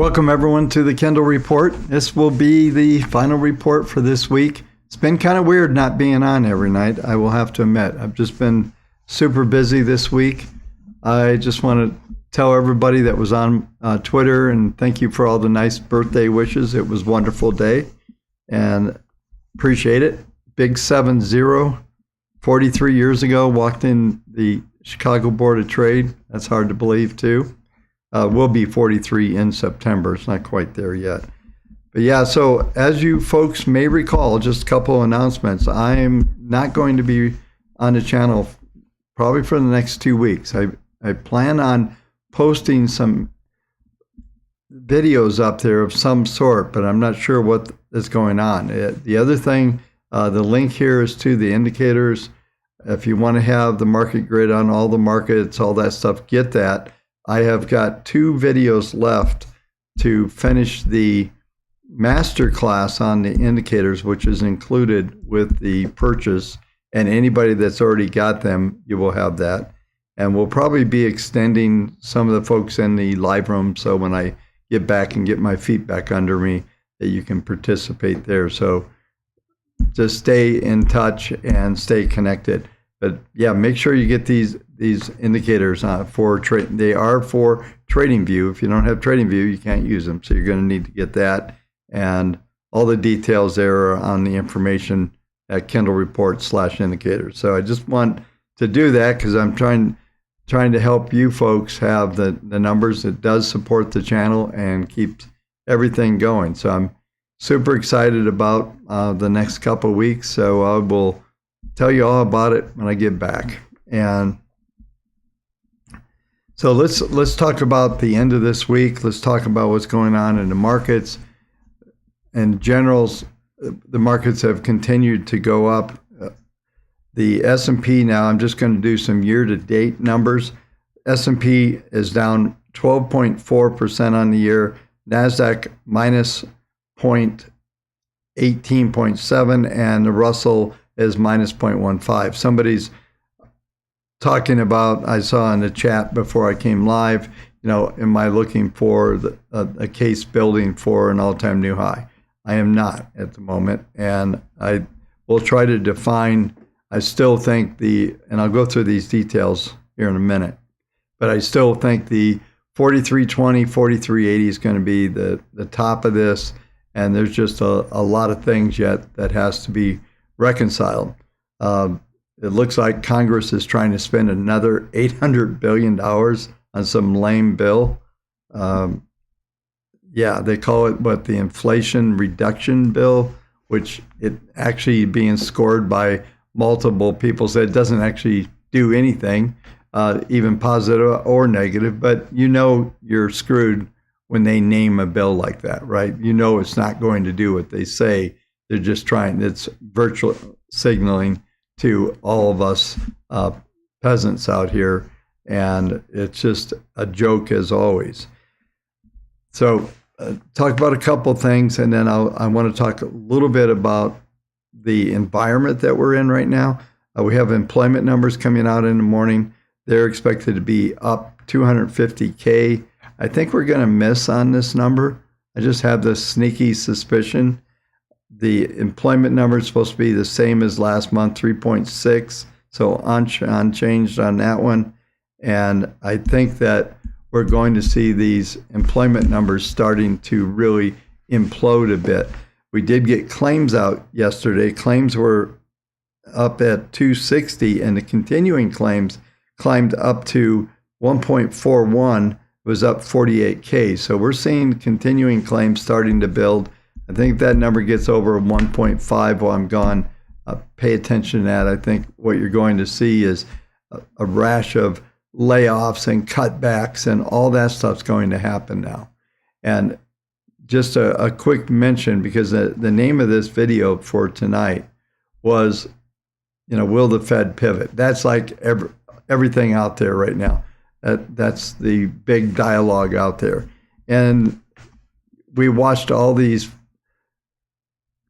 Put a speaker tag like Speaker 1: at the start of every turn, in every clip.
Speaker 1: Welcome everyone to the Kendall Report. This will be the final report for this week. It's been kind of weird not being on every night, I will have to admit. I've just been super busy this week. I just want to tell everybody that was on Twitter and thank you for all the nice birthday wishes. It was a wonderful day and appreciate it. Big 7-0, 43 years ago, walked in the Chicago Board of Trade. That's hard to believe too. We'll be 43 in September. It's not quite there yet. But yeah, so as you folks may recall, just a couple of announcements. I'm not going to be on the channel probably for the next 2 weeks. I plan on posting some videos up there of some sort, but I'm not sure what is going on. The other thing, the link here is to the indicators. If you want to have the market grid on all the markets, all that stuff, get that. I have got 2 videos left to finish the master class on the indicators, which is included with the purchase. And anybody that's already got them, you will have that. And we'll probably be extending some of the folks in the live room. So when I get back and get my feet back under me, that you can participate there. So just stay in touch and stay connected. But yeah, make sure you get these indicators for trade. They are for TradingView. If you don't have TradingView, you can't use them. So you're going to need to get that. And all the details there are on the information at Kendall Report/indicators. So I just want to do that because I'm trying to help you folks have the numbers. It does support the channel and keeps everything going. So I'm super excited about the next couple of weeks. So I will tell you all about it when I get back. And so let's talk about the end of this week. Let's talk about what's going on in the markets. In general, the markets have continued to go up. The S&P now, I'm just going to do some year-to-date numbers. S&P is down 12.4% on the year. Nasdaq minus 18.7, and the Russell is minus 0.15. Somebody's talking about, I saw in the chat before I came live, am I looking for a case building for an all-time new high? I am not at the moment, and I will try to define. I still think and I'll go through these details here in a minute, but I still think the 43.20, 43.80 is going to be the top of this, and there's just a lot of things yet that has to be reconciled. It looks like Congress is trying to spend another $800 billion on some lame bill. They call it the Inflation Reduction Bill, which it actually being scored by multiple people said it doesn't actually do anything, even positive or negative, but you're screwed when they name a bill like that, right? It's not going to do what they say. They're just it's virtual signaling to all of us peasants out here, and it's just a joke as always. So talk about a couple things, and then I want to talk a little bit about the environment that we're in right now. We have employment numbers coming out in the morning. They're expected to be up 250K. I think we're going to miss on this number. I just have this sneaky suspicion. The employment number is supposed to be the same as last month, 3.6, so unchanged on that one. And I think that we're going to see these employment numbers starting to really implode a bit. We did get claims out yesterday. Claims were up at 260, and the continuing claims climbed up to 1.41. It was up 48K. So we're seeing continuing claims starting to build. I think that number gets over 1.5 while I'm gone. Pay attention to that. I think what you're going to see is a rash of layoffs and cutbacks, and all that stuff's going to happen now. And just a quick mention, because the name of this video for tonight was, will the Fed pivot? That's like everything out there right now. That's the big dialogue out there. And we watched all these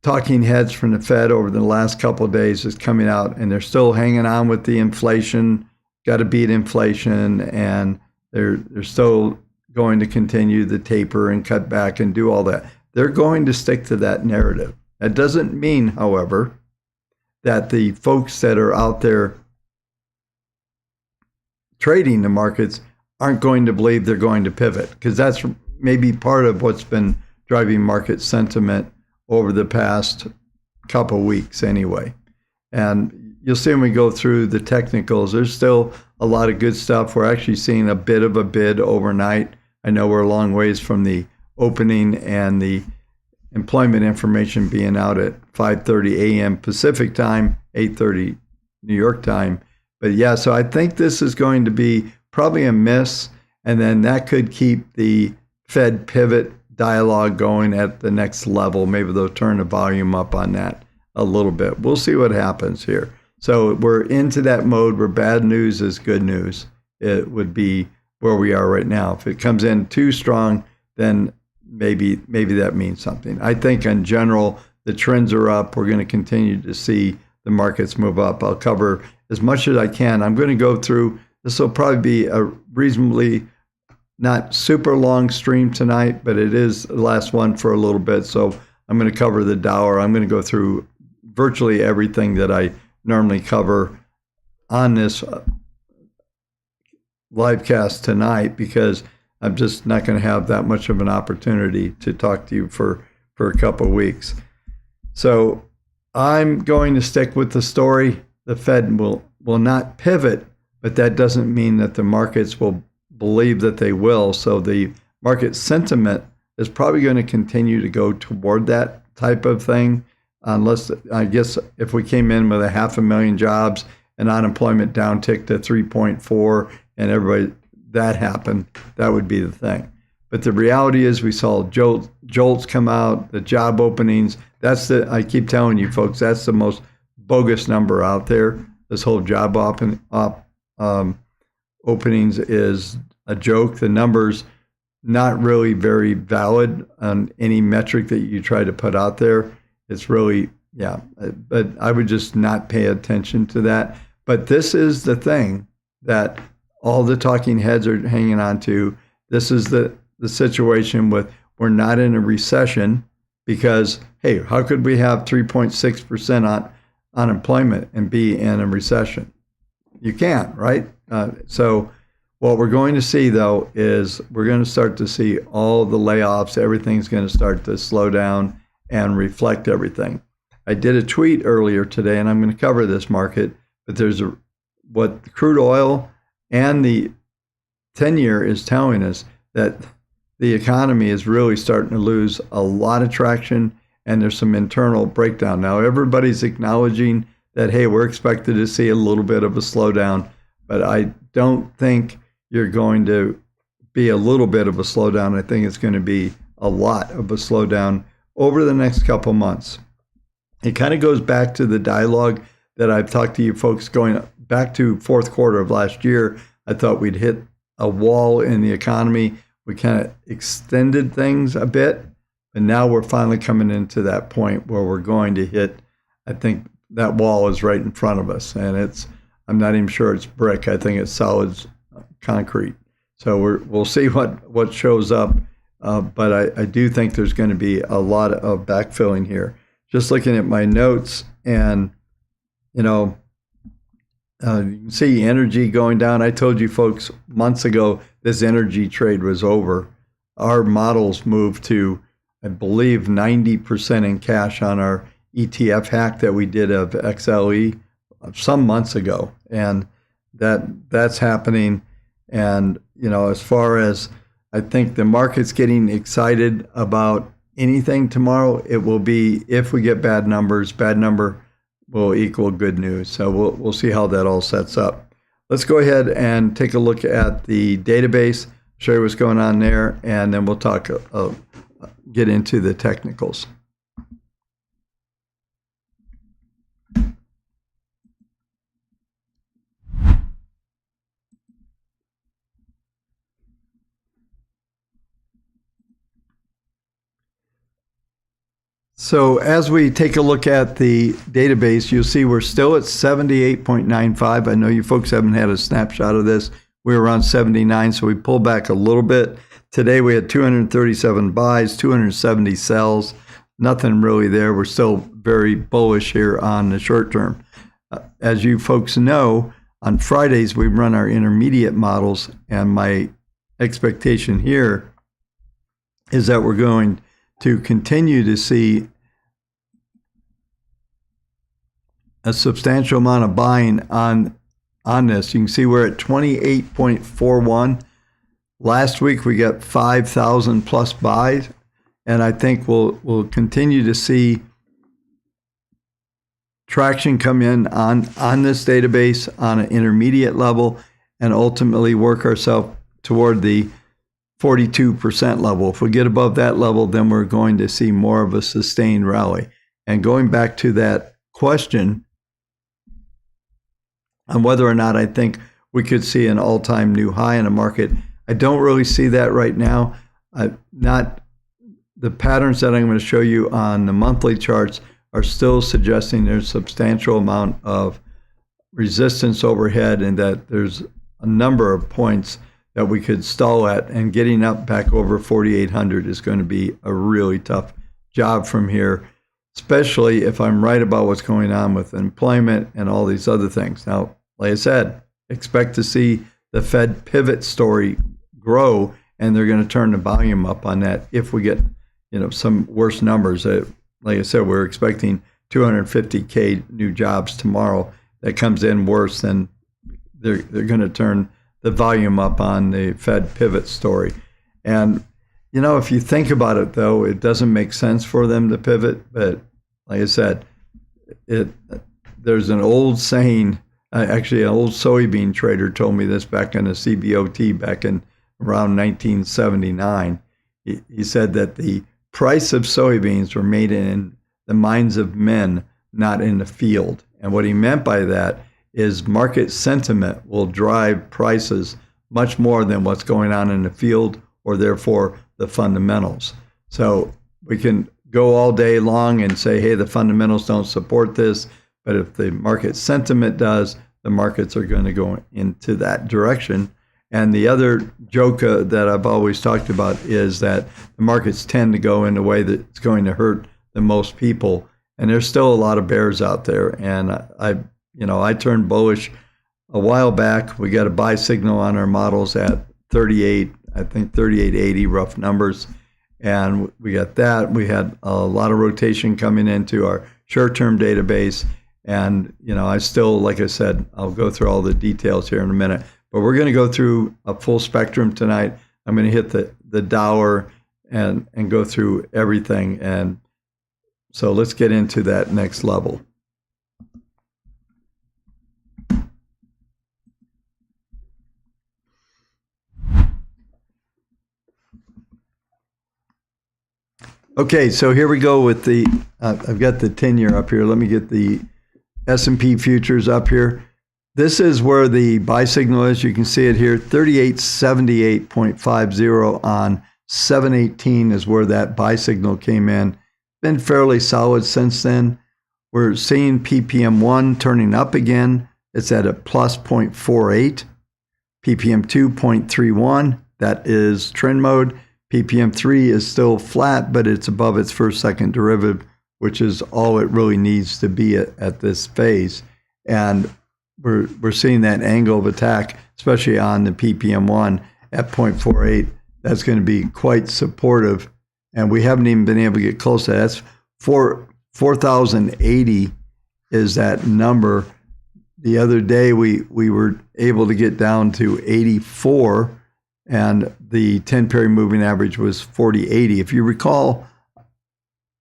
Speaker 1: talking heads from the Fed over the last couple of days is coming out, and they're still hanging on with the inflation, got to beat inflation, and they're still going to continue the taper and cut back and do all that. They're going to stick to that narrative. That doesn't mean, however, that the folks that are out there trading the markets aren't going to believe they're going to pivot, because that's maybe part of what's been driving market sentiment over the past couple of weeks anyway. And you'll see when we go through the technicals, there's still a lot of good stuff. We're actually seeing a bit of a bid overnight. I know we're a long ways from the opening and the employment information being out at 5:30 a.m. Pacific time, 8:30 New York time. But yeah, so I think this is going to be probably a miss, and then that could keep the Fed pivot dialogue going at the next level. Maybe they'll turn the volume up on that a little bit. We'll see what happens here. So we're into that mode where bad news is good news. It would be where we are right now. If it comes in too strong, then maybe that means something. I think in general, the trends are up. We're going to continue to see the markets move up. I'll cover as much as I can. I'm going to go through, this will probably be a reasonably not super long stream tonight, but it is the last one for a little bit. So I'm going to cover the Dow. I'm going to go through virtually everything that I normally cover on this live cast tonight, because I'm just not going to have that much of an opportunity to talk to you for a couple of weeks. So I'm going to stick with the story. The Fed will not pivot, but that doesn't mean that the markets will believe that they will. So the market sentiment is probably going to continue to go toward that type of thing, unless, I guess, if we came in with 500,000 jobs and unemployment downticked to 3.4 and everybody, that happened, that would be the thing. But the reality is we saw jolts come out, the job openings. I keep telling you folks, that's the most bogus number out there. This whole job openings is a joke. The number's not really very valid on any metric that you try to put out there. It's really, but I would just not pay attention to that. But this is the thing that all the talking heads are hanging on to. This is the situation with, we're not in a recession, because, hey, how could we have 3.6% on unemployment and be in a recession? You can't, right? So what we're going to see, though, is we're going to start to see all the layoffs. Everything's going to start to slow down and reflect everything. I did a tweet earlier today, and I'm going to cover this market, but there's what crude oil and the 10-year is telling us, that the economy is really starting to lose a lot of traction, and there's some internal breakdown. Now, everybody's acknowledging that, hey, we're expected to see a little bit of a slowdown, but I don't think you're going to be a little bit of a slowdown. I think it's going to be a lot of a slowdown over the next couple months. It kind of goes back to the dialogue that I've talked to you folks going back to fourth quarter of last year. I thought we'd hit a wall in the economy. We kind of extended things a bit, and now we're finally coming into that point where we're going to hit, I think that wall is right in front of us, and I'm not even sure it's brick. I think it's solid concrete. So we'll see what shows up, but I do think there's going to be a lot of backfilling here. Just looking at my notes, and you can see energy going down. I told you folks months ago this energy trade was over. Our models moved to, I believe, 90% in cash on our ETF hack that we did of XLE some months ago, and that's happening. And as far as, I think the market's getting excited about anything tomorrow, it will be, if we get bad numbers, bad number will equal good news. So we'll see how that all sets up. Let's go ahead and take a look at the database, show you what's going on there, and then we'll talk, get into the technicals. So as we take a look at the database, you'll see we're still at 78.95. I know you folks haven't had a snapshot of this. We were around 79, so we pulled back a little bit. Today we had 237 buys, 270 sells. Nothing really there. We're still very bullish here on the short term. As you folks know, on Fridays we run our intermediate models, and my expectation here is that we're going to continue to see a substantial amount of buying on this. You can see we're at 28.41. Last week we got 5,000 plus buys, and I think we'll continue to see traction come in on this database on an intermediate level, and ultimately work ourselves toward the 42% level. If we get above that level, then we're going to see more of a sustained rally. And going back to that question on whether or not I think we could see an all-time new high in the market, I don't really see that right now. Not the patterns that I'm going to show you on the monthly charts are still suggesting there's a substantial amount of resistance overhead, and that there's a number of points that we could stall at, and getting up back over 4,800 is going to be a really tough job from here, especially if I'm right about what's going on with employment and all these other things. Now, like I said, expect to see the Fed pivot story grow, and they're going to turn the volume up on that if we get, some worse numbers. Like I said, we're expecting 250K new jobs tomorrow. That comes in worse, then they're going to turn the volume up on the Fed pivot story. And, if you think about it, though, it doesn't make sense for them to pivot. But like I said, there's an old saying, actually an old soybean trader told me this back in the CBOT back in around 1979. He said that the price of soybeans were made in the minds of men, not in the field. And what he meant by that is market sentiment will drive prices much more than what's going on in the field, or therefore the fundamentals. So we can go all day long and say, hey, the fundamentals don't support this, but if the market sentiment does, the markets are going to go into that direction. And the other joke that I've always talked about is that the markets tend to go in a way that's going to hurt the most people. And there's still a lot of bears out there. And I turned bullish a while back. We got a buy signal on our models at 38, I think 38.80 rough numbers. And we got that. We had a lot of rotation coming into our short-term database. And, I still, like I said, I'll go through all the details here in a minute. But we're going to go through a full spectrum tonight. I'm going to hit the Dow and go through everything. And so let's get into that next level. Okay, so here we go with the, I've got the 10-year up here. Let me get the S&P futures up here. This is where the buy signal is. You can see it here, 3878.50 on 718 is where that buy signal came in. Been fairly solid since then. We're seeing PPM1 turning up again. It's at a plus 0.48. PPM2 0.31. That is trend mode. PPM3 is still flat, but it's above its first second derivative, which is all it really needs to be at this phase. And we're seeing that angle of attack, especially on the PPM1 at 0.48. That's going to be quite supportive. And we haven't even been able to get close to that. That's 4,080 is that number. The other day we were able to get down to 84, and the 10-period moving average was 40.80. If you recall,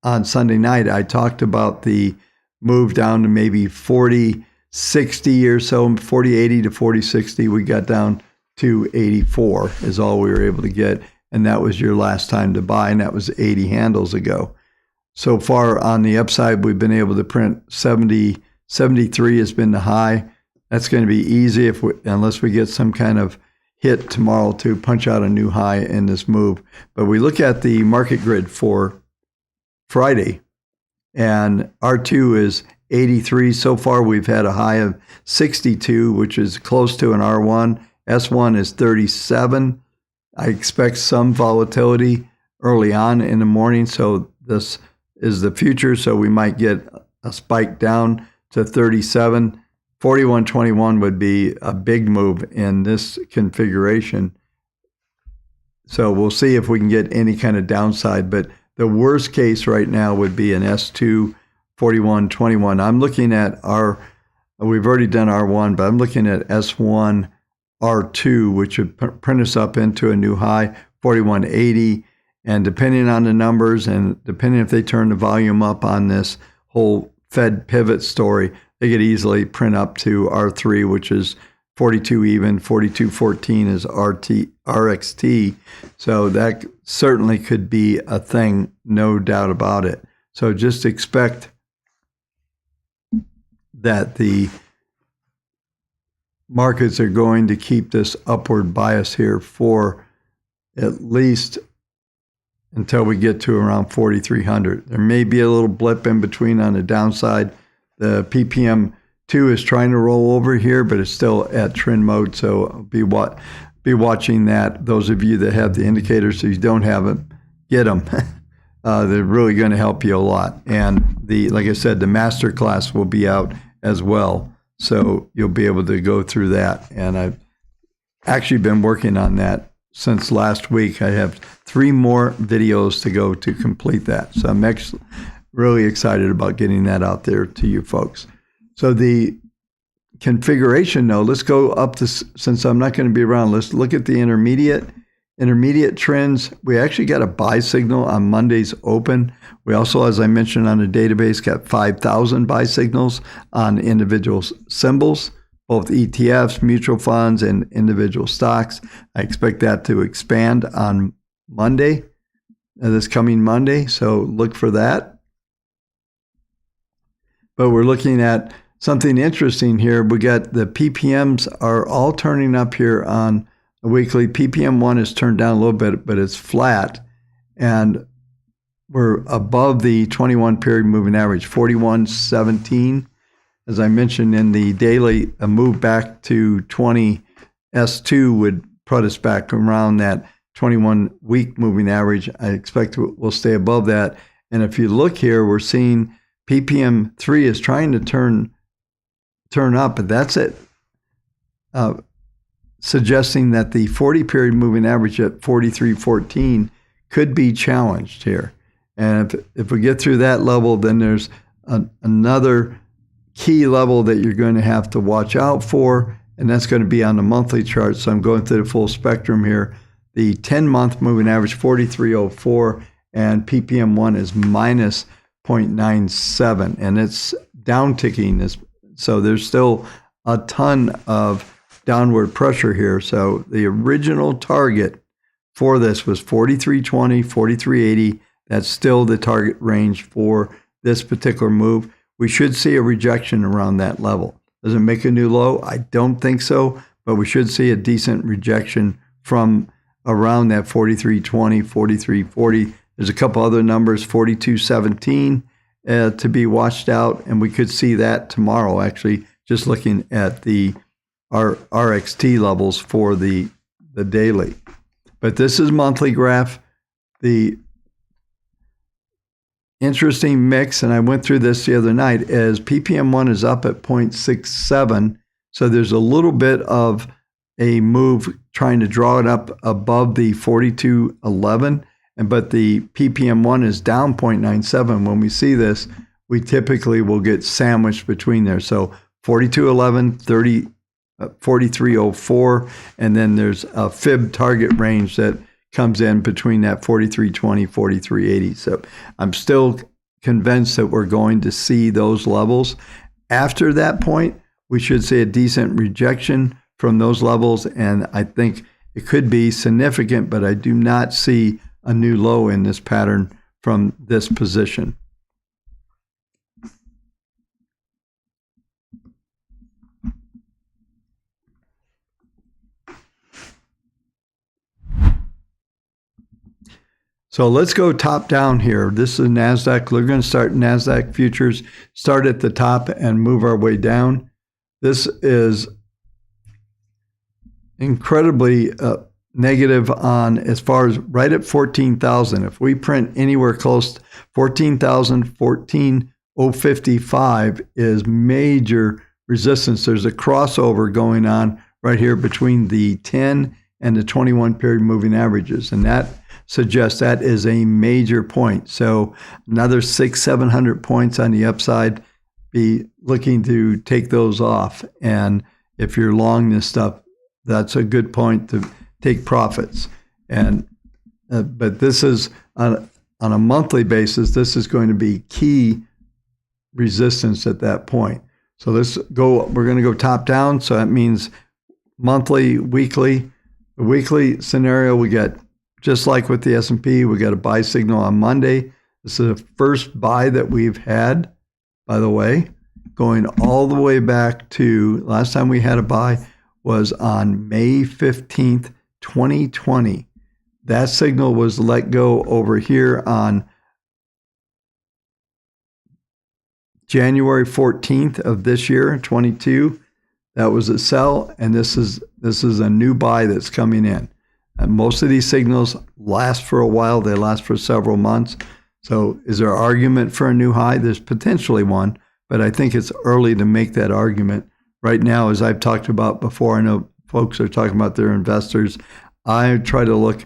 Speaker 1: on Sunday night, I talked about the move down to maybe 40.60 or so, 40.80 to 40.60. We got down to 84 is all we were able to get, and that was your last time to buy, and that was 80 handles ago. So far on the upside, we've been able to print 70, 73 has been the high. That's going to be easy unless we get some kind of hit tomorrow to punch out a new high in this move. But we look at the market grid for Friday, and R2 is 83. So far, we've had a high of 62, which is close to an R1. S1 is 37. I expect some volatility early on in the morning. So this is the future. So we might get a spike down to 37. 41.21 would be a big move in this configuration. So we'll see if we can get any kind of downside. But the worst case right now would be an S2 41.21. I'm looking at we've already done R1, but I'm looking at S1 R2, which would print us up into a new high, 41.80. And depending on the numbers and depending if they turn the volume up on this whole Fed pivot story, they could easily print up to R3, which is 42 even, 42.14 is RXT. So that certainly could be a thing, no doubt about it. So just expect that the markets are going to keep this upward bias here for at least until we get to around 4,300. There may be a little blip in between on the downside. The PPM 2 is trying to roll over here, but it's still at trend mode. So be watching that. Those of you that have the indicators, if you don't have them, get them. They're really going to help you a lot. And like I said, the master class will be out as well. So you'll be able to go through that. And I've actually been working on that since last week. I have 3 more videos to go to complete that. So I'm really excited about getting that out there to you folks. So the configuration, though, let's go up to, since I'm not going to be around, let's look at the intermediate trends. We actually got a buy signal on Monday's open. We also, as I mentioned on the database, got 5,000 buy signals on individual symbols, both ETFs, mutual funds, and individual stocks. I expect that to expand on Monday, this coming Monday. So look for that. But we're looking at something interesting here. We got the PPMs are all turning up here on a weekly. PPM 1 is turned down a little bit, but it's flat. And we're above the 21 period moving average, 41.17. As I mentioned in the daily, a move back to 20 S2 would put us back around that 21 week moving average. I expect we'll stay above that. And if you look here, we're seeing PPM 3 is trying to turn up, but that's it. Suggesting that the 40 period moving average at 43.14 could be challenged here. And if we get through that level, then there's another key level that you're going to have to watch out for, and that's going to be on the monthly chart. So I'm going through the full spectrum here. The 10-month moving average, 43.04, and PPM 1 is minus 0.97, and it's down ticking. So there's still a ton of downward pressure here. So the original target for this was 43.20, 43.80. That's still the target range for this particular move. We should see a rejection around that level. Does it make a new low? I don't think so, but we should see a decent rejection from around that 43.20, 43.40. There's a couple other numbers, 42.17 to be watched out, and we could see that tomorrow, actually, just looking at the RXT levels for the daily. But this is monthly graph. The interesting mix, and I went through this the other night, is PPM 1 is up at 0.67. So there's a little bit of a move trying to draw it up above the 42.11, but the PPM 1 is down 0.97. When we see this, we typically will get sandwiched between there. So 42.11, 43.04, and then there's a fib target range that comes in between that 43.20, 43.80. So I'm still convinced that we're going to see those levels. After that point, we should see a decent rejection from those levels, and I think it could be significant, but I do not see a new low in this pattern from this position. So let's go top down here. This is Nasdaq. We're going to start Nasdaq futures, start at the top and move our way down. This is incredibly negative on as far as right at 14,000. If we print anywhere close to 14,000, 14,055 is major resistance. There's a crossover going on right here between the 10 and the 21 period moving averages. And that suggests that is a major point. So another 600-700 points on the upside, be looking to take those off. And if you're long this stuff, that's a good point to take profits. And but this is on a monthly basis, this is going to be key resistance at that point. So we're going to go top down. So that means monthly, weekly. The weekly scenario, we get, just like with the S&P, we got a buy signal on Monday. This is the first buy that we've had, by the way, going all the way back to last time we had a buy was on May 15th, 2020. That signal was let go over here on January 14th of this year, 22. That was a sell, and this is a new buy that's coming in. And most of these signals last for a while. They last for several months. So is there an argument for a new high? There's potentially one, but I think it's early to make that argument. Right now, as I've talked about before, I know folks are talking about their investors. I try to look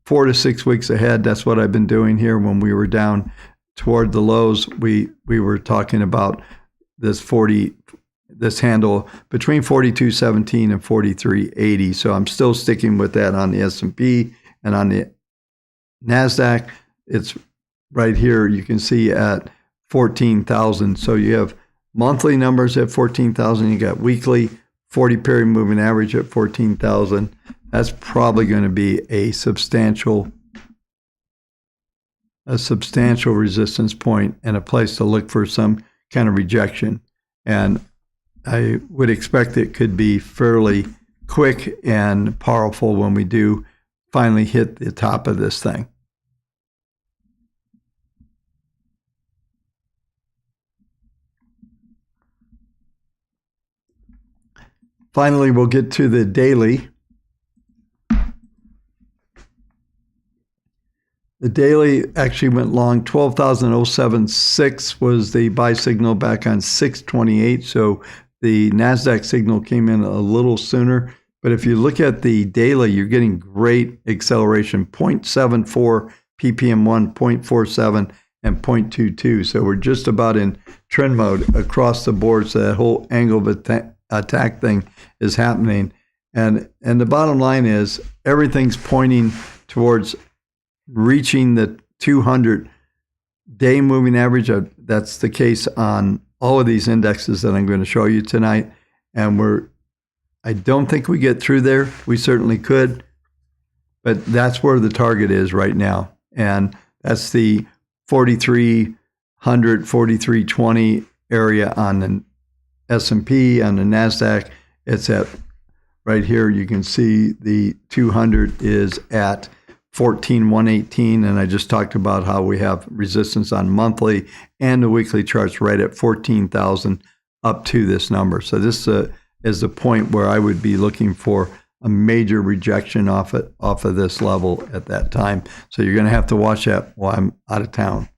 Speaker 1: 4 to 6 weeks ahead. That's what I've been doing here. When we were down toward the lows, we were talking about this handle between 42.17 and 43.80. So I'm still sticking with that on the S&P, and on the Nasdaq, it's right here. You can see at 14,000. So you have monthly numbers at 14,000. You got weekly 40 period moving average at 14,000. That's probably going to be a substantial resistance point and a place to look for some kind of rejection. And I would expect it could be fairly quick and powerful when we do finally hit the top of this thing. Finally, we'll get to the daily. The daily actually went long. 12,076 was the buy signal back on 6/28. So the Nasdaq signal came in a little sooner. But if you look at the daily, you're getting great acceleration. 0.74 ppm1, 0.47, and 0.22. So we're just about in trend mode across the board. So that whole angle of attack thing is happening. And the bottom line is everything's pointing towards reaching the 200-day moving average. That's the case on all of these indexes that I'm going to show you tonight. And I don't think we get through there. We certainly could, but that's where the target is right now. And that's the 4,300, 4,320 area on the S&P. On the Nasdaq, it's at right here. You can see the 200 is at 14,118, and I just talked about how we have resistance on monthly and the weekly charts right at 14,000 up to this number. So this is the point where I would be looking for a major rejection off of this level at that time. So you're going to have to watch that while I'm out of town.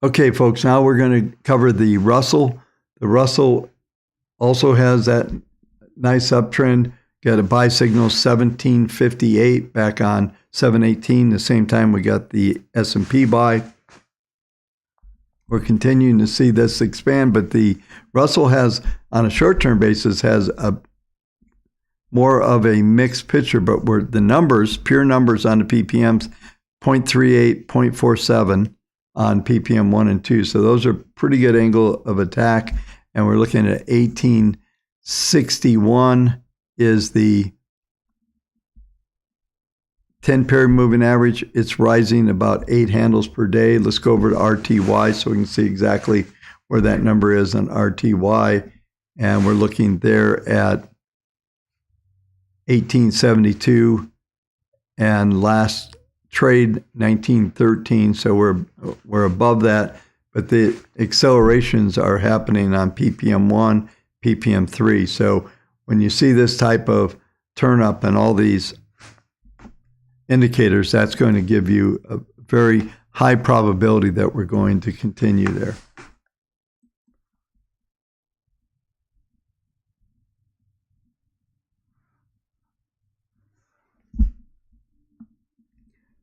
Speaker 1: Okay, folks, now we're going to cover the Russel. The Russel also has that nice uptrend. Got a buy signal 1758 back on 718. The same time we got the S&P buy. We're continuing to see this expand, but the Russel has, on a short-term basis, has a more of a mixed picture, but the numbers, pure numbers on the PPMs, 0.38, 0.47. On ppm 1 and 2. So those are pretty good angle of attack. And we're looking at 1861 is the 10 period moving average. It's rising about 8 handles per day. Let's go over to RTY so we can see exactly where that number is on RTY. and we're looking there at 1872, and last trade 1913. So we're above that, but the accelerations are happening on ppm1, ppm3. So when you see this type of turn up and all these indicators, that's going to give you a very high probability that we're going to continue there.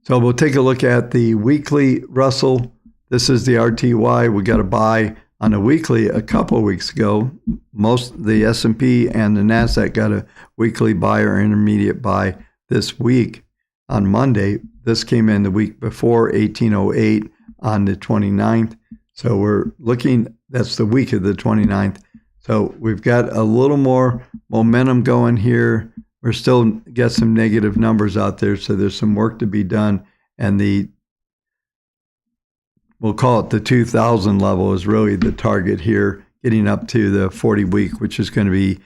Speaker 1: So we'll take a look at the weekly Russell. This is the RTY. We got a buy on a weekly a couple of weeks ago. Most the S&P and the Nasdaq got a weekly buy or intermediate buy this week on Monday. This came in the week before, 1808 on the 29th. So we're looking, that's the week of the 29th. So we've got a little more momentum going here. We're still got some negative numbers out there, so there's some work to be done. And we'll call it the 2,000 level is really the target here, getting up to the 40 week, which is going to be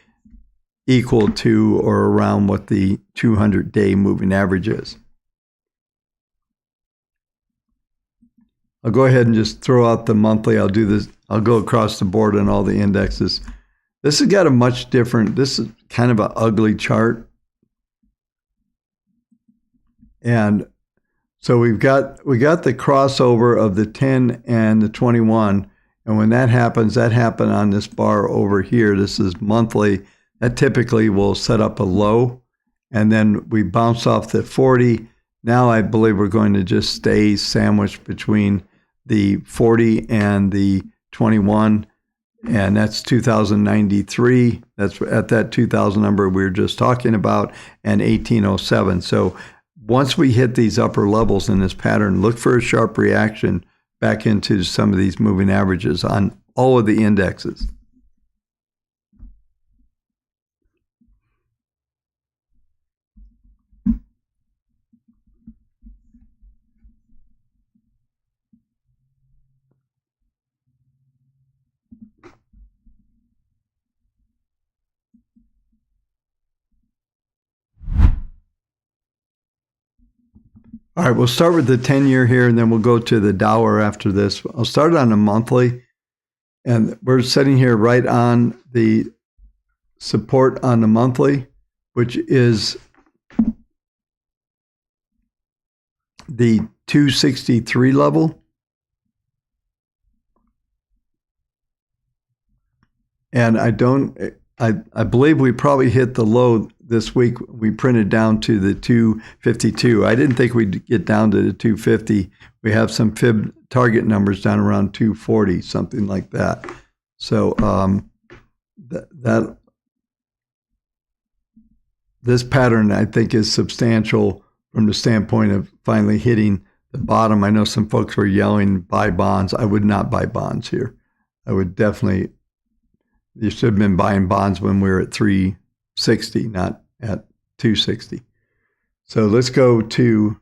Speaker 1: equal to or around what the 200-day moving average is. I'll go ahead and just throw out the monthly. I'll do this. I'll go across the board on all the indexes. This has got a much different, this is kind of an ugly chart. And so we got the crossover of the 10 and the 21. And when that happens, that happened on this bar over here. This is monthly. That typically will set up a low. And then we bounce off the 40. Now I believe we're going to just stay sandwiched between the 40 and the 21. And that's 2093. That's at that 2000 number we were just talking about, and 1807. So once we hit these upper levels in this pattern, look for a sharp reaction back into some of these moving averages on all of the indexes. All right, we'll start with the 10-year here, and then we'll go to the Dow after this. I'll start on a monthly, and we're sitting here right on the support on the monthly, which is the 263 level. And I believe we probably hit the low this week. We printed down to the 252. I didn't think we'd get down to the 250. We have some fib target numbers down around 240, something like that. So this pattern, I think, is substantial from the standpoint of finally hitting the bottom. I know some folks were yelling, buy bonds. I would not buy bonds here. I would definitely, you should have been buying bonds when we were at 360, not at 260. So let's go to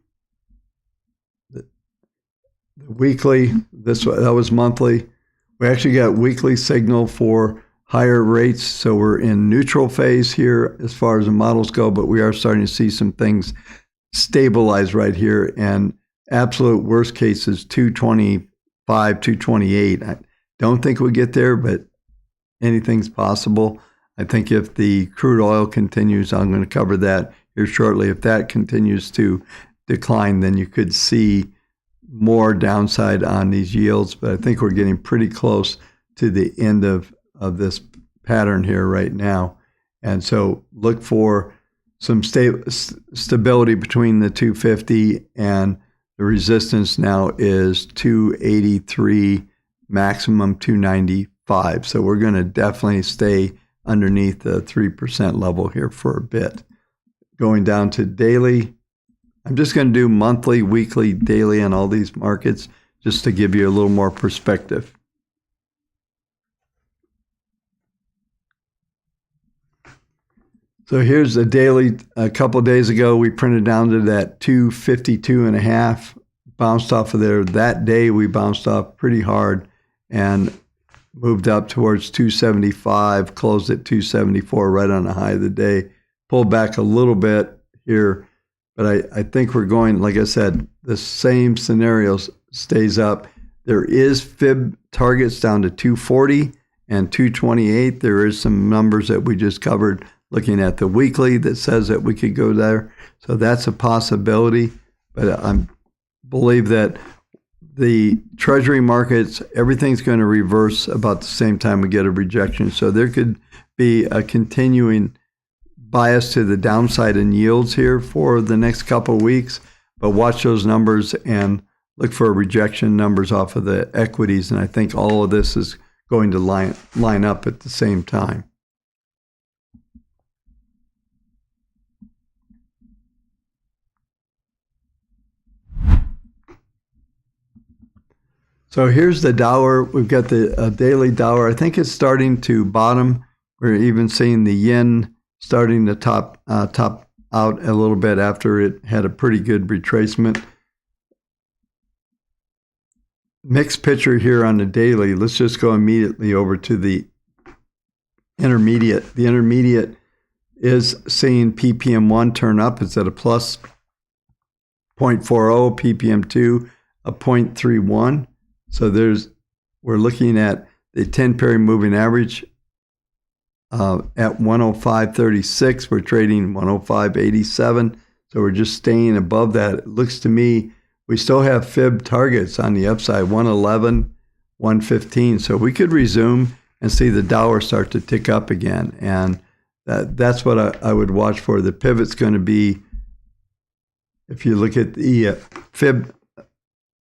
Speaker 1: the weekly. That was monthly. We actually got weekly signal for higher rates. So we're in neutral phase here as far as the models go, but we are starting to see some things stabilize right here. And absolute worst case is 225, 228. I don't think we'll get there, but anything's possible. I think if the crude oil continues, I'm going to cover that here shortly. If that continues to decline, then you could see more downside on these yields. But I think we're getting pretty close to the end of this pattern here right now. And so look for some stability between the 250 and the resistance now is 283, maximum 295. So we're going to definitely stay underneath the 3% level here for a bit. Going down to daily, I'm just going to do monthly, weekly, daily on all these markets just to give you a little more perspective. So here's the daily. A couple of days ago, we printed down to that 252.5, bounced off of there. That day, we bounced off pretty hard, and moved up towards 275, closed at 274 right on the high of the day, pulled back a little bit here, but I think we're going, like I said, the same scenario stays up. There is fib targets down to 240 and 228. There is some numbers that we just covered looking at the weekly that says that we could go there. So that's a possibility, but I believe that the treasury markets, everything's going to reverse about the same time we get a rejection. So there could be a continuing bias to the downside in yields here for the next couple of weeks, but watch those numbers and look for rejection numbers off of the equities. And I think all of this is going to line up at the same time. So here's the Dow. We've got the daily Dow. I think it's starting to bottom. We're even seeing the yen starting to top out a little bit after it had a pretty good retracement. Mixed picture here on the daily. Let's just go immediately over to the intermediate. The intermediate is seeing PPM1 turn up. It's at a plus 0.40, PPM2 a 0.31. So we're looking at the 10-period moving average at 105.36. We're trading 105.87. So we're just staying above that. It looks to me we still have fib targets on the upside, 111, 115. So we could resume and see the Dow start to tick up again. And that's what I would watch for. The pivot's going to be, if you look at the fib,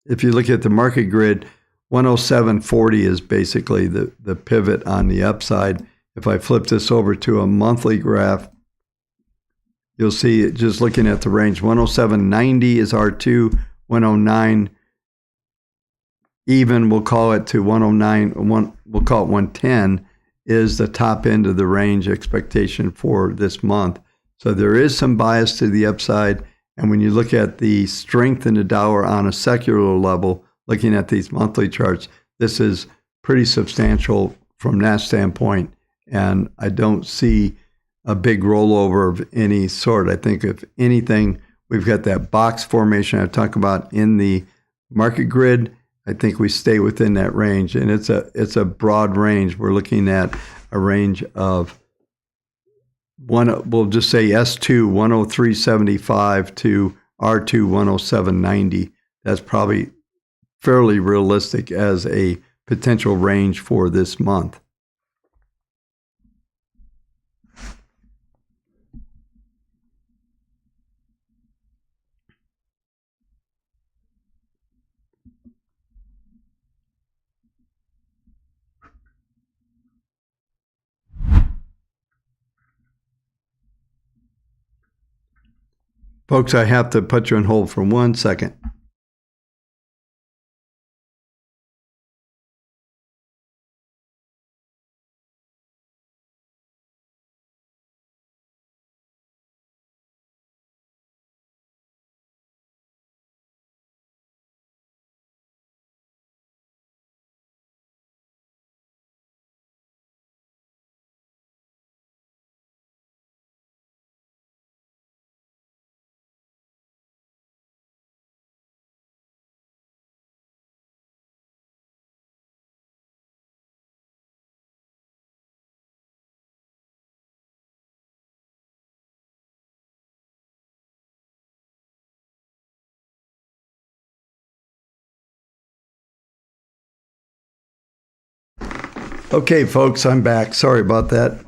Speaker 1: if you look at the market grid, 107.40 is basically the pivot on the upside. If I flip this over to a monthly graph, you'll see it just looking at the range. 107.90 is R2, 109 even, we'll call it to 109, we'll call it 110 is the top end of the range expectation for this month. So there is some bias to the upside. And when you look at the strength in the Dow on a secular level, looking at these monthly charts, this is pretty substantial from that standpoint. And I don't see a big rollover of any sort. I think if anything, we've got that box formation I talk about in the market grid. I think we stay within that range. And it's a broad range. We're looking at a range of we'll just say S2 103.75 to R2 107.90. That's probably fairly realistic as a potential range for this month. Folks, I have to put you on hold for 1 second. Okay, folks, I'm back. Sorry about that.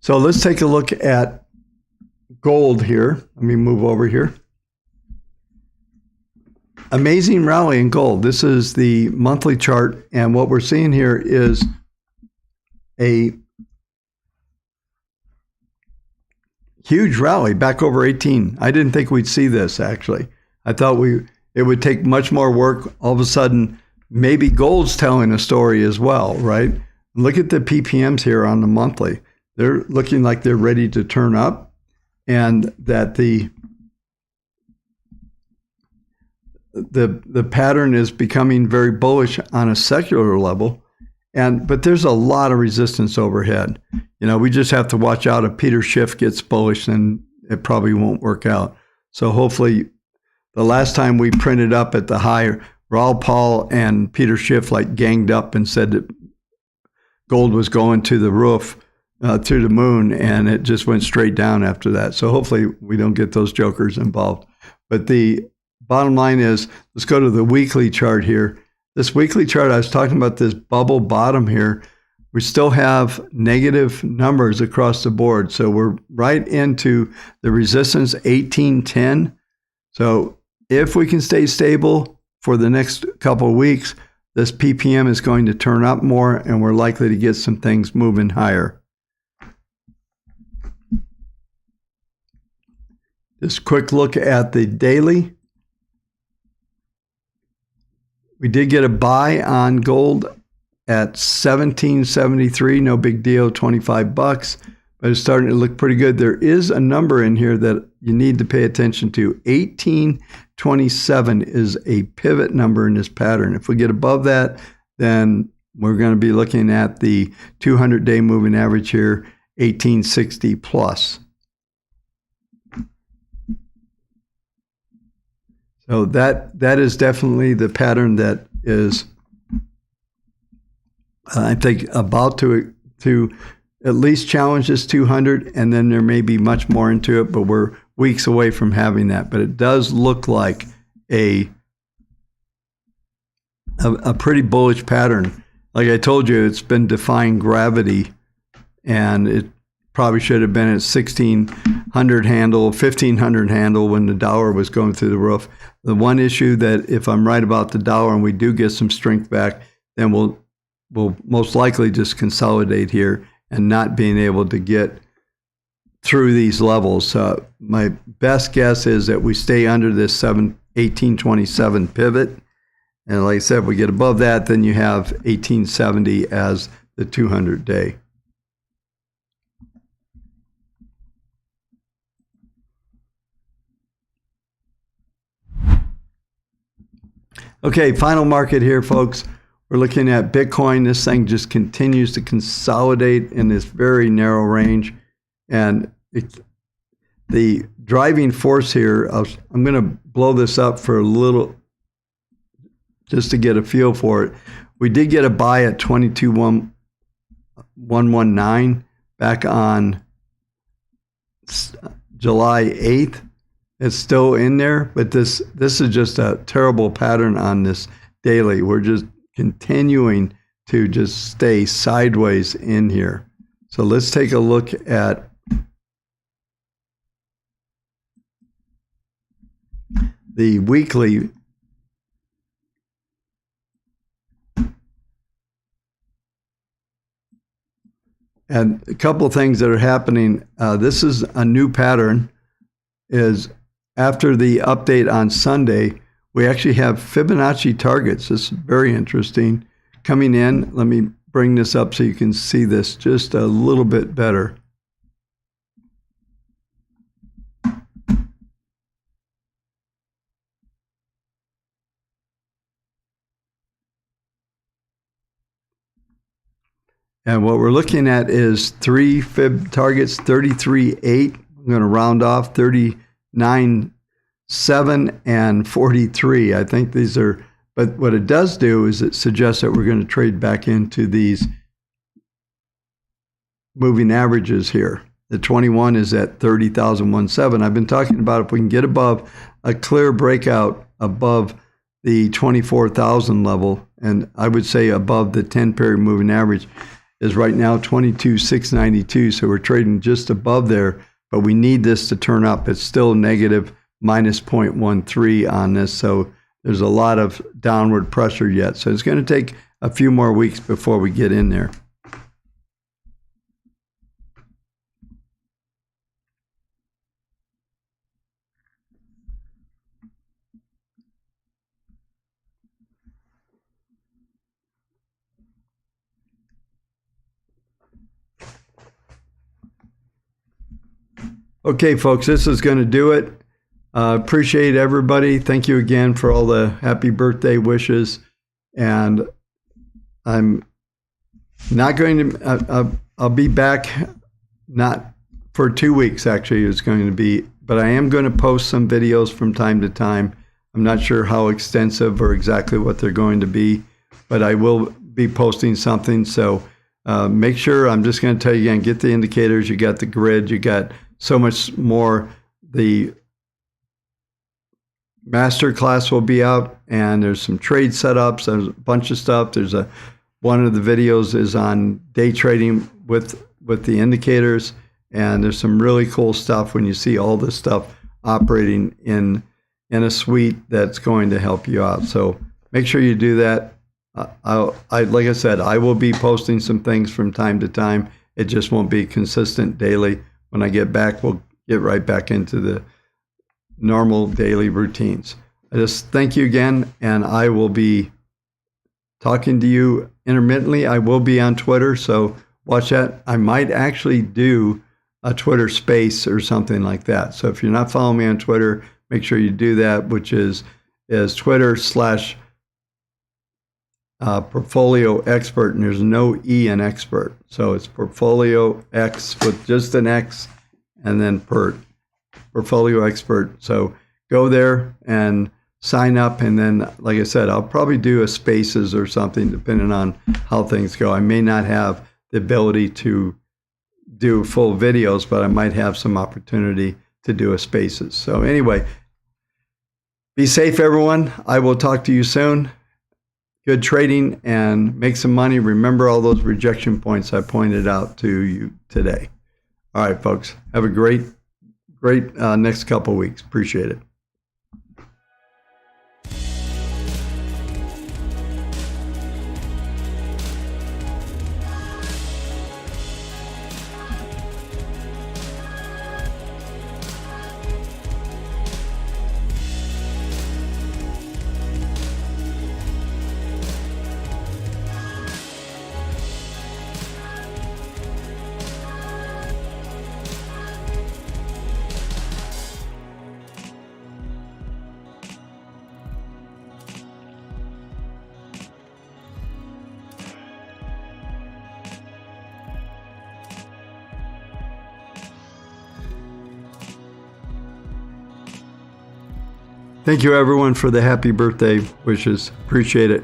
Speaker 1: So let's take a look at gold here. Let me move over here. Amazing rally in gold. This is the monthly chart, and what we're seeing here is a huge rally back over 18. I didn't think we'd see this, actually. I thought it would take much more work. All of a sudden, maybe gold's telling a story as well, right? Look at the PPMs here on the monthly. They're looking like they're ready to turn up, and that the the pattern is becoming very bullish on a secular level, but there's a lot of resistance overhead. We just have to watch out if Peter Schiff gets bullish, then it probably won't work out. So hopefully, the last time we printed up at the high, Raoul Pal and Peter Schiff ganged up and said that gold was going to the roof, to the moon, and it just went straight down after that. So hopefully we don't get those jokers involved. But the bottom line is, let's go to the weekly chart here. This weekly chart, I was talking about this bubble bottom here. We still have negative numbers across the board. So we're right into the resistance 1810. So if we can stay stable for the next couple of weeks, this PPM is going to turn up more, and we're likely to get some things moving higher. Just quick look at the daily. We did get a buy on gold at 1773. No big deal, 25 bucks, but it's starting to look pretty good. There is a number in here that you need to pay attention to. 1827 is a pivot number in this pattern. If we get above that, then we're going to be looking at the 200-day moving average here, 1860 plus. So that is definitely the pattern that is, I think, about to at least challenge this 200, and then there may be much more into it, but we're weeks away from having that. But it does look like a pretty bullish pattern. Like I told you, it's been defying gravity, and it probably should have been at 1,600 handle, 1,500 handle when the dollar was going through the roof. The one issue that if I'm right about the dollar and we do get some strength back, then we'll most likely just consolidate here and not being able to get through these levels. My best guess is that we stay under this 1827 pivot. And like I said, if we get above that, then you have 1870 as the 200-day. Okay, final market here, folks. We're looking at Bitcoin. This thing just continues to consolidate in this very narrow range. And the driving force here, I'm going to blow this up for a little, just to get a feel for it. We did get a buy at 22,119 back on July 8th. It's still in there, but this is just a terrible pattern on this daily. We're just continuing to just stay sideways in here. So let's take a look at the weekly. And a couple of things that are happening. This is a new pattern. Is after the update on Sunday, we actually have Fibonacci targets. This is very interesting. Coming in, let me bring this up so you can see this just a little bit better. And what we're looking at is 3 fib targets, 33.8. I'm going to round off 39.7 and 43. I think these are, but what it does do is it suggests that we're going to trade back into these moving averages here. The 21 is at 30,107. I've been talking about if we can get above a clear breakout above the 24,000 level, and I would say above the 10-period moving average, is right now 22,692. So we're trading just above there, but we need this to turn up. It's still negative minus 0.13 on this. So there's a lot of downward pressure yet. So it's going to take a few more weeks before we get in there. Okay, folks, this is going to do it. Appreciate everybody. Thank you again for all the happy birthday wishes. And I'm not going to, I'll be back, not for 2 weeks actually, it's going to be, but I am going to post some videos from time to time. I'm not sure how extensive or exactly what they're going to be, but I will be posting something. So make sure, I'm just going to tell you again, get the indicators, you got the grid, you got so much more. The master class will be out, and there's some trade setups, there's a bunch of stuff. One of the videos is on day trading with the indicators, and there's some really cool stuff when you see all this stuff operating in a suite that's going to help you out. So make sure you do that. Like I said, I will be posting some things from time to time. It just won't be consistent daily. When I get back, we'll get right back into the normal daily routines. I just thank you again, and I will be talking to you intermittently. I will be on Twitter, so watch that. I might actually do a Twitter space or something like that. So if you're not following me on Twitter, make sure you do that, which is Twitter/Portfolio Expert, and there's no E in expert. So it's Portfolio X with just an X and then Portfolio Expert. So go there and sign up, and then, like I said, I'll probably do a spaces or something depending on how things go. I may not have the ability to do full videos, but I might have some opportunity to do a spaces. So anyway, be safe, everyone. I will talk to you soon. Good trading and make some money. Remember all those rejection points I pointed out to you today. All right, folks, have a great next couple of weeks. Appreciate it. Thank you, everyone, for the happy birthday wishes. Appreciate it.